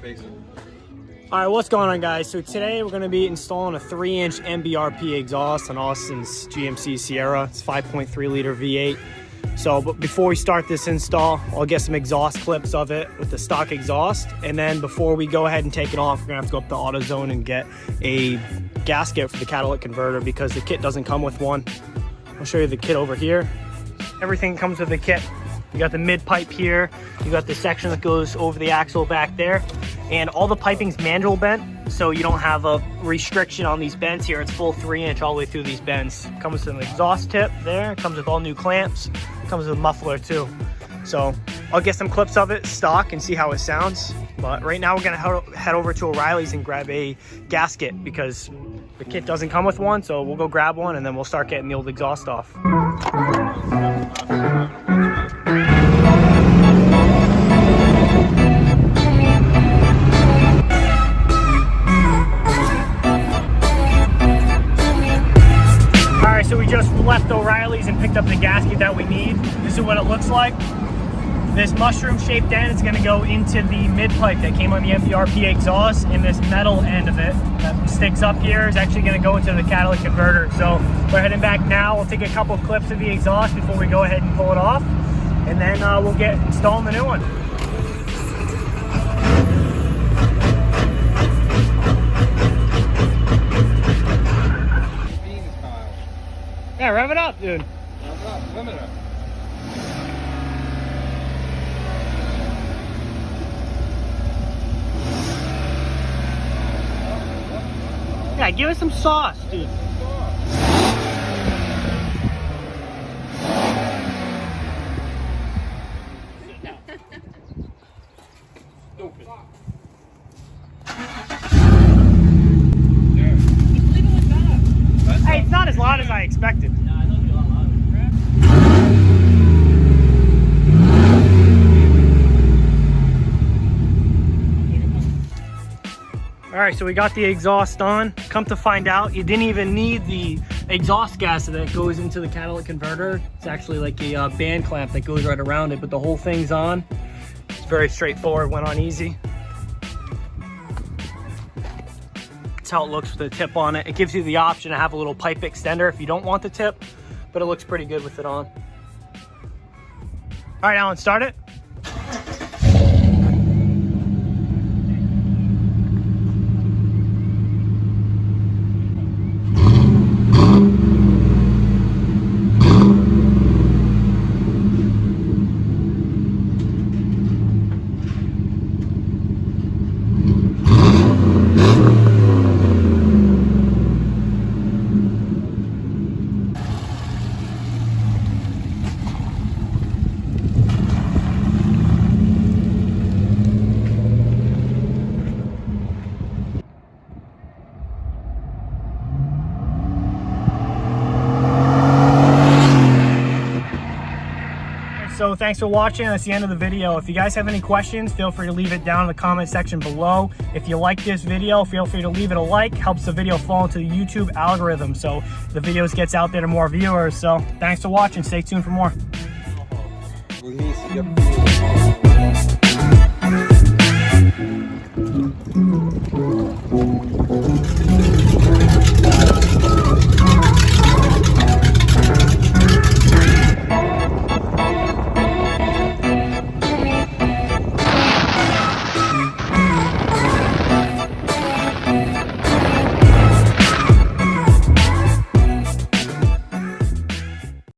Alright, what's going on, guys? So today we're going to be installing a 3-inch MBRP exhaust on Austin's GMC Sierra. It's 5.3 liter V8. So but before we start this install, I'll get some exhaust clips of it with the stock exhaust. And then before we go ahead and take it off, we're going to have to go up to AutoZone and get a gasket for the catalytic converter because the kit doesn't come with one. I'll show you the kit over here. Everything comes with the kit. You got the mid pipe here. You got the section that goes over the axle back there. And all the piping's manual bent, so you don't have a restriction on these bends here. It's full 3-inch all the way through these bends. Comes with an exhaust tip there. Comes with all new clamps. Comes with a muffler too. So I'll get some clips of it stock and see how it sounds. But right now we're gonna head over to O'Reilly's and grab a gasket because the kit doesn't come with one. So we'll go grab one and then we'll start getting the old exhaust off. So we just left O'Reilly's and picked up the gasket that we need. This is what it looks like. This mushroom shaped end is gonna go into the mid pipe that came on the MBRP exhaust, and this metal end of it that sticks up here is actually gonna go into the catalytic converter. So we're heading back now. We'll take a couple of clips of the exhaust before we go ahead and pull it off. And then we'll get installing the new one. Yeah, rev it up, dude. Rev it up, limit it. Yeah, give us some sauce, dude. Hey, it's not as loud as I expected. No, I thought it'd be a lot louder. Alright, so we got the exhaust on. Come to find out, you didn't even need the exhaust gas that goes into the catalytic converter. It's actually like a band clamp that goes right around it, but the whole thing's on. It's very straightforward, went on easy. How it looks with the tip on it. It gives you the option to have a little pipe extender if you don't want the tip, but it looks pretty good with it on. All right, Alan, start it. So thanks for watching. That's the end of the video. If you guys have any questions, feel free to leave it down in the comment section below. If you like this video, feel free to leave it a like. Helps the video fall into the YouTube algorithm, so the videos gets out there to more viewers. So thanks for watching. Stay tuned for more.